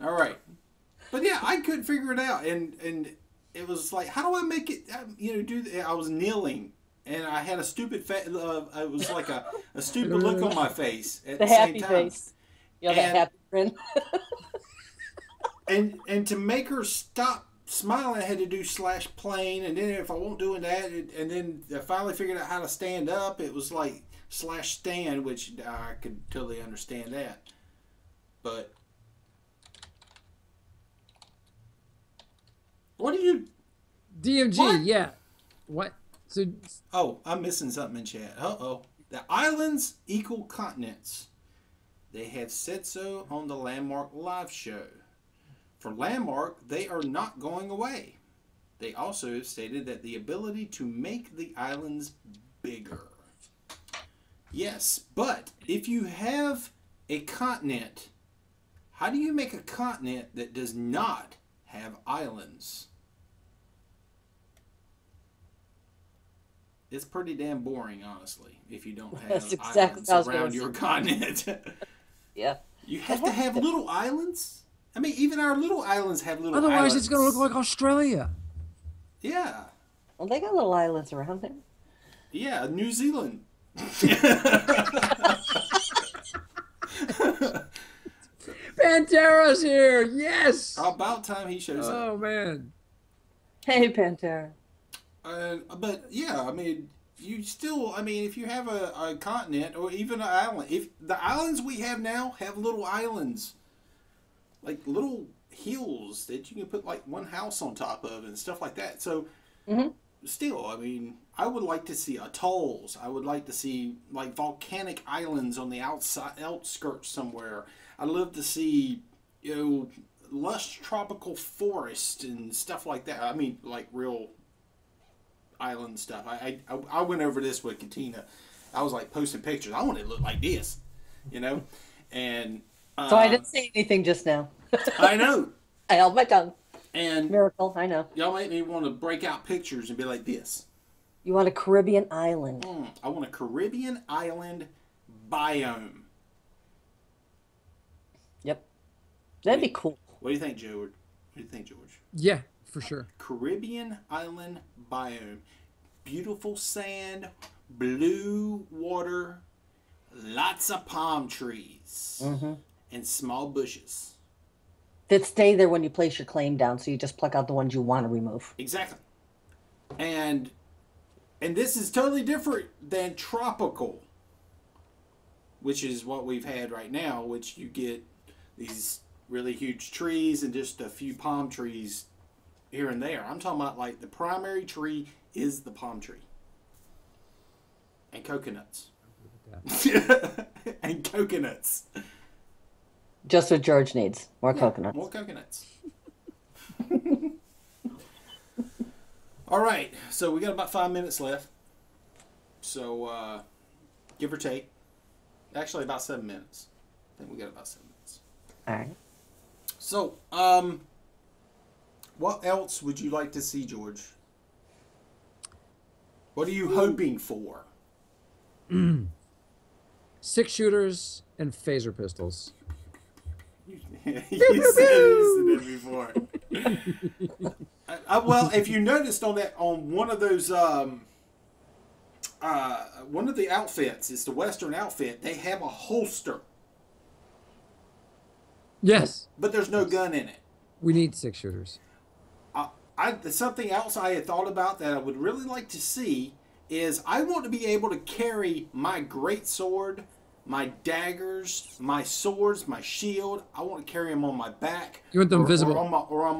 All right. But yeah, I couldn't figure it out. And it was like, how do I make it, I was kneeling. And I had a stupid, it was like a stupid look on my face at the happy same time. face. You know, that happy grin. And to make her stop smiling, I had to do /plane. And then if I won't doing that, and then I finally figured out how to stand up, it was like /stand, which I could totally understand that. But what do you... DMG, What? yeah. What? So, Oh, I'm missing something in chat. Uh-oh. The islands equal continents. They have said so on the Landmark live show. For Landmark, they are not going away. They also have stated that the ability to make the islands bigger. Yes, but if you have a continent, how do you make a continent that does not have islands? It's pretty damn boring, honestly, if you don't have That's exactly islands what I was around gonna your say. continent. Yeah. You have to have little islands? I mean, even our little islands have little islands. otherwise, it's going to look like Australia. Yeah. Well, they got little islands around there. Yeah, New Zealand. Pantera's here. Yes. About time he shows up. Oh man. Hey, Pantera. But yeah, I mean, if you have a continent or even an island, if the islands we have now have little islands, like little hills that you can put like one house on top of and stuff like that. So still, I mean, I would like to see atolls. I would like to see like volcanic islands on the outskirts somewhere. I'd love to see, lush tropical forest and stuff like that. I mean, like real island stuff. I went over this with Katina. I was like posting pictures. I want it to look like this, and So I didn't say anything just now. I know. I held my tongue. And Miracle, I know. y'all make me want to break out pictures and be like this. You want a Caribbean island. I want a Caribbean island biome. Yep. That'd be cool. What do you think, George? What do you think, George? Yeah, for sure. Caribbean island biome. Beautiful sand, blue water, lots of palm trees, and small bushes. That stay there when you place your claim down, so you just pluck out the ones you want to remove. Exactly. And this is totally different than tropical, which is what we've had right now, which you get these really huge trees and just a few palm trees here and there. I'm talking about like the primary tree is the palm tree. And coconuts. And coconuts. Just what George needs. More coconuts. More coconuts. All right. So we got about 5 minutes left. So give or take. Actually, about 7 minutes. I think we got about 7 minutes. All right. So, what else would you like to see, George? What are you hoping for? 6-shooters and phaser pistols. You said it before. Well, if you noticed on one of those, one of the outfits, it's the Western outfit, they have a holster, Yes. but there's no gun in it. We need 6-shooters. Something else I had thought about that I would really like to see is I want to be able to carry my great sword, my daggers, my swords, my shield. I want to carry them on my back. You want them or visible. or on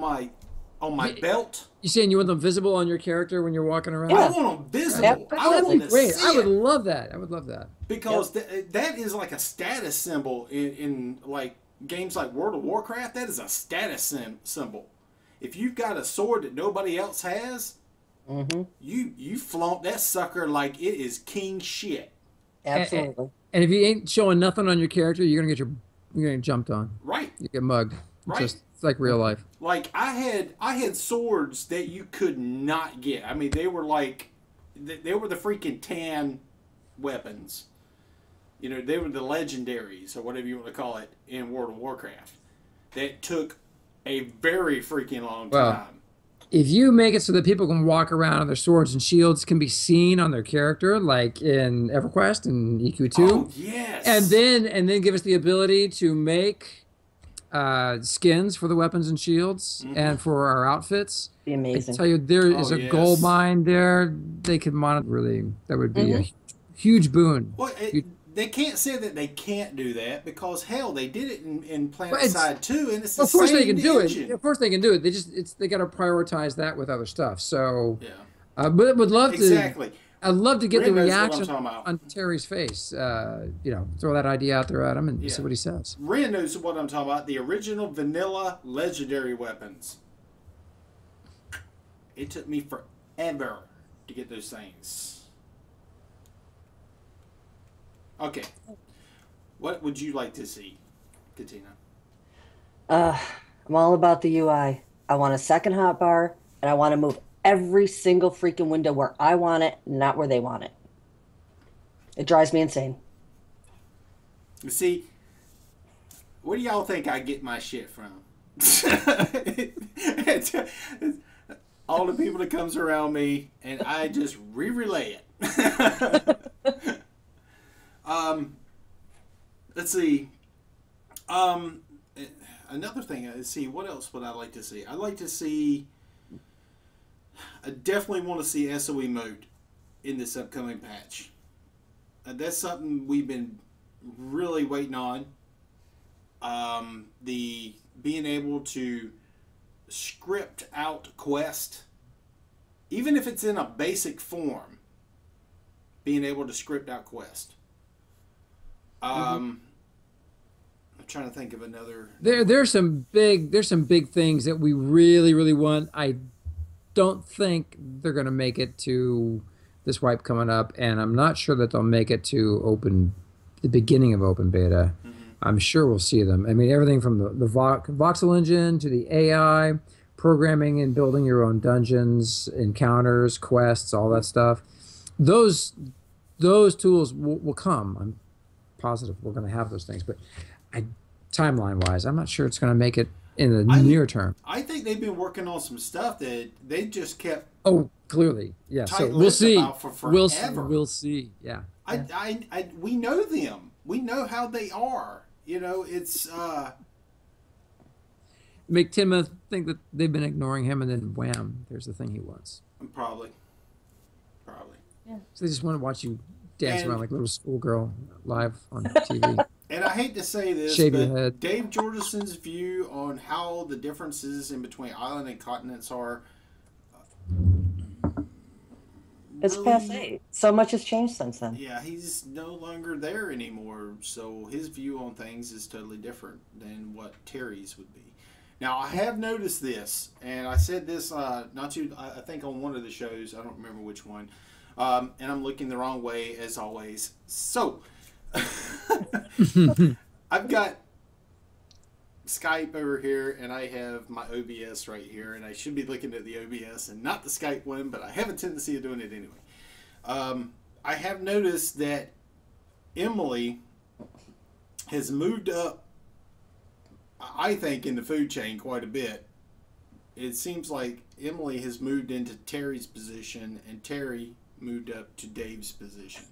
my belt. You saying you want them visible on your character when you're walking around? Yeah. I want them visible. Yeah. I That'd want be to great. see I would it. love that. I would love that. Because that is like a status symbol in like games like World of Warcraft. That is a status symbol. If you've got a sword that nobody else has, you flaunt that sucker like it is king shit. Absolutely. And if you ain't showing nothing on your character, you're gonna get jumped on. Right. You get mugged. Right. It's like real life. Like I had swords that you could not get. I mean, they were like they were the freaking tan weapons. You know, they were the legendaries or whatever you want to call it in World of Warcraft. That took a very freaking long Well, time. if you make it so that people can walk around and their swords and shields can be seen on their character, like in EverQuest and EQ2, Oh yes. and then give us the ability to make skins for the weapons and shields and for our outfits. Be I amazing. tell you, there is a yes. gold mine there. They could monitor. Really, that would be a huge boon. Well, they can't say that they can't do that because hell, they did it in Well, PlanetSide 2, and it's the Of course same they can do engine. it. Of course they can do it. They got to prioritize that with other stuff. So, Yeah, but would love to. exactly. I'd love to get Ren the knows what I'm reaction talking about. on Terry's face. Throw that idea out there at him and Yeah. see what he says. Ren knows what I'm talking about. The original vanilla legendary weapons. It took me forever to get those things. Okay. What would you like to see, Katina? I'm all about the UI. I want a second hotbar, and I want to move every single freaking window where I want it, not where they want it. It drives me insane. You see, where do y'all think I get my shit from? All the people that comes around me, and I just re-relay it. Let's see. Another thing. Let's see. What else would I like to see? I'd like to see. I definitely want to see SOE mode in this upcoming patch. That's something we've been really waiting on. The being able to script out quest, even if it's in a basic form, being able to script out quest. I'm trying to think of another. There's some big things that we really want. I don't think they're going to make it to this wipe coming up, and I'm not sure that they'll make it to the beginning of open beta. I'm sure we'll see them. I mean, everything from the voxel engine to the AI, programming and building your own dungeons, encounters, quests, all that stuff. Those tools will come. I'm positive we're going to have those things, but timeline-wise, I'm not sure it's going to make it in the near term. I think they've been working on some stuff that they just kept. Oh, clearly, yeah. So we'll tight-lipped see. about for forever. We'll see. Yeah. We know them. We know how they are. You know, it's Make Tim think that they've been ignoring him, and then wham, there's the thing he wants. probably. So they just want to watch you dance And- around like a little schoolgirl live on TV. And I hate to say this, Shave your but head. Dave Jorgensen's view on how the differences in between island and continents are. It's really- passe. So much has changed since then. Yeah, he's no longer there anymore, so his view on things is totally different than what Terry's would be. Now, I have noticed this, and I said this I think on one of the shows, I don't remember which one, and I'm looking the wrong way as always. So, I've got Skype over here, and I have my OBS right here, and I should be looking at the OBS and not the Skype one, but I have a tendency of doing it anyway. I have noticed that Emily has moved up, I think, in the food chain quite a bit. It seems like Emily has moved into Terry's position, and Terry moved up to Dave's position.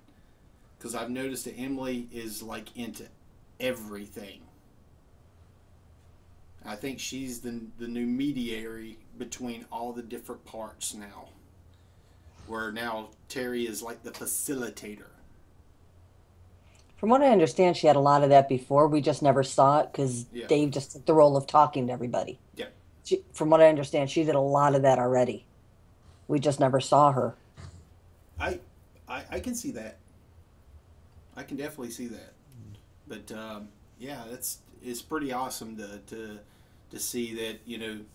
Because I've noticed that Emily is like into everything. I think she's the new mediary between all the different parts now. Where now Terry is like the facilitator. From what I understand, she had a lot of that before. We just never saw it because Yeah. Dave just took the role of talking to everybody. Yeah. From what I understand, she did a lot of that already. We just never saw her. I can see that. I can definitely see that. But yeah, it's pretty awesome to see that, you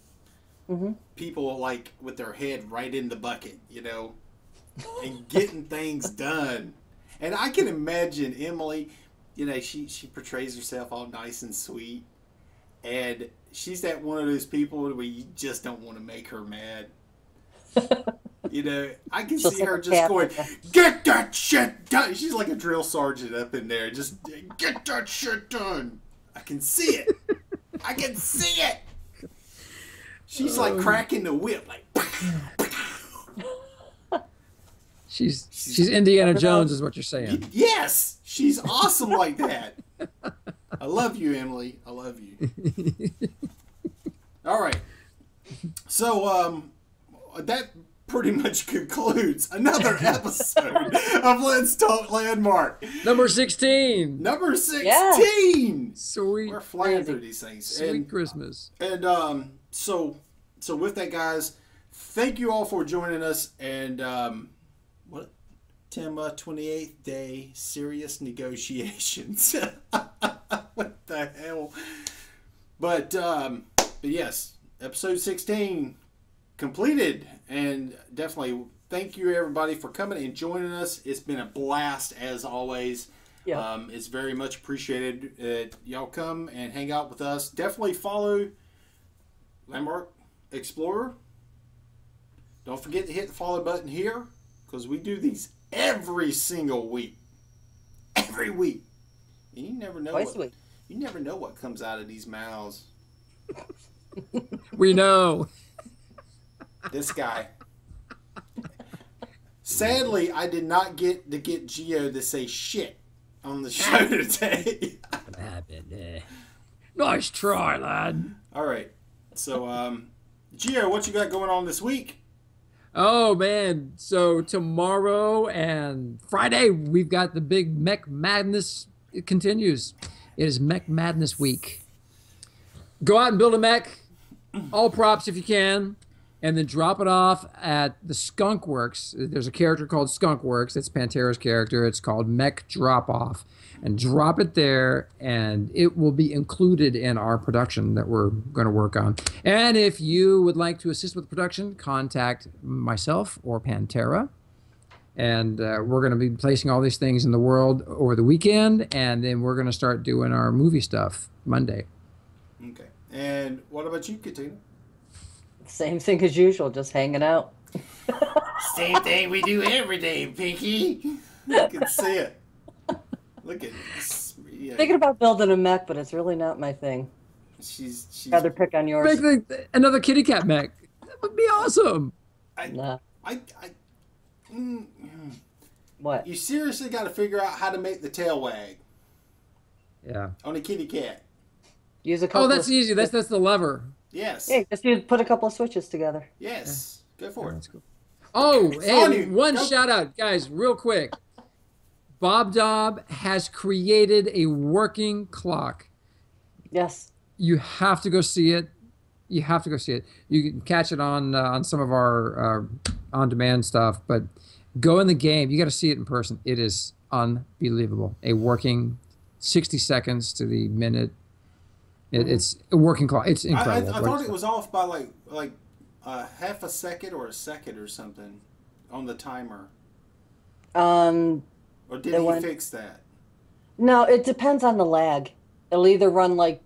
know, people like with their head right in the bucket, you know, and getting things done. And I can imagine Emily, you know, she portrays herself all nice and sweet, and she's that one of those people where you just don't want to make her mad. You know, I can see her just going, "Get that shit done." She's like a drill sergeant up in there, just get that shit done. I can see it. I can see it. She's like cracking the whip, like. She's Indiana Jones, is what you're saying. Yes, she's awesome like that. I love you, Emily. I love you. All right. So that pretty much concludes another episode of Let's Talk Landmark. Number 16. Number 16. Yeah. Sweet. We're flying through these things. Sweet Christmas. And so with that, guys, thank you all for joining us. And what? Tim, 28th day serious negotiations. What the hell? But yes, episode 16 completed, and definitely thank you everybody for coming and joining us. It's been a blast as always. Yeah. It's very much appreciated that y'all come and hang out with us. Definitely follow Landmark Explorer. Don't forget to hit the follow button here, because we do these every single week. Every week. And you never know you never know what comes out of these mouths. We know. This guy. Sadly, I did not get Gio to say shit on the show today. Nice try, lad. All right. So, Gio, what you got going on this week? Oh, man. So tomorrow and Friday, we've got the big Mech Madness. It continues. It is Mech Madness week. Go out and build a mech. All props if you can. And then drop it off at the Skunk Works. There's a character called Skunk Works. It's Pantera's character. It's called Mech Drop Off. And drop it there, and it will be included in our production that we're going to work on. And if you would like to assist with production, contact myself or Pantera. And we're going to be placing all these things in the world over the weekend, and then we're going to start doing our movie stuff Monday. Okay. And what about you, Katina? Same thing as usual, just hanging out. Same thing we do every day, Pinky. You can see it. Look at this. Yeah. Thinking about building a mech, but it's really not my thing. She's Rather pick on yours. Make another kitty cat mech. That would be awesome. Nah. What? You seriously got to figure out how to make the tail wag Yeah. on a kitty cat. Use a couple. Oh, that's easy. That's the lever. Yes. Yeah, just put a couple of switches together. Yes. Go for it. That's cool. Oh, hey, one Go. shout out, guys, real quick. Bob Dobb has created a working clock. Yes. You have to go see it. You have to go see it. You can catch it on some of our on-demand stuff, but go in the game. You got to see it in person. It is unbelievable. A working 60 seconds to the minute. It's a working clock. It's incredible. I thought it was off by like half a second or a second or something on the timer. Or did he fix that? No, it depends on the lag. It'll either run like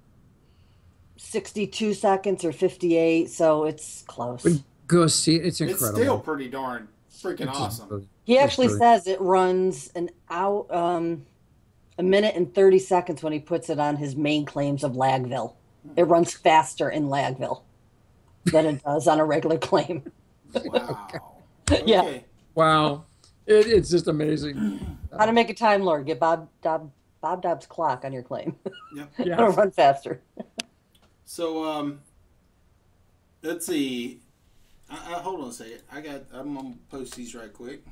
62 seconds or 58, so it's close. But go see it. It's incredible. It's still pretty darn freaking awesome. He actually says it runs an hour, a minute and 30 seconds when he puts it on his main claims of Lagville. It runs faster in Lagville than it does on a regular claim. Wow. Yeah. Okay. Wow. It's just amazing. How to make a Time Lord. Get Bob Dobb's clock on your claim. Yep. Yeah. It'll run faster. So, let's see. Hold on a second. I'm gonna post these right quick.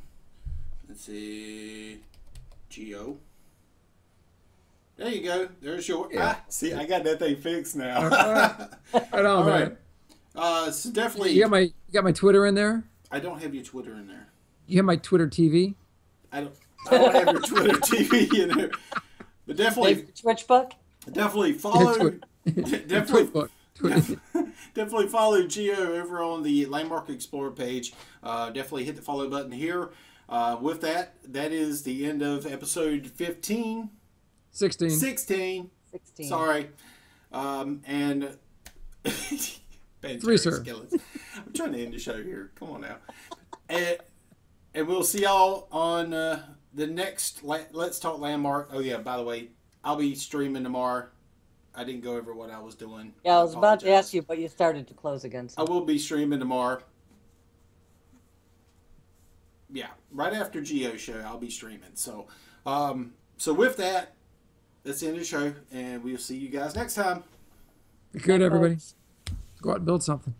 Let's see. Geo. There you go. There's your. Yeah. See, I got that thing fixed now. I know, All man. right. So definitely. You got my Twitter in there? I don't have your Twitter in there. You have my Twitter TV? I don't have your Twitter TV in there. But definitely. Twitch book? Definitely follow. Definitely. Twitter. Definitely follow Gio over on the Landmark Explorer page. Definitely hit the follow button here. With that is the end of episode 15. 16. 16. Sorry. And Ben 3, Jerry's sir. skillets. I'm trying to end the show here. Come on now. And we'll see y'all on the next Let's Talk Landmark. Oh, yeah, by the way, I'll be streaming tomorrow. I didn't go over what I was doing. Yeah, I was about to apologize. ask you, but you started to close again. I So. will be streaming tomorrow. Yeah, right after Geo's show, I'll be streaming. So, so with that, that's the end of the show, and we'll see you guys next time. Be good, everybody. Go out and build something.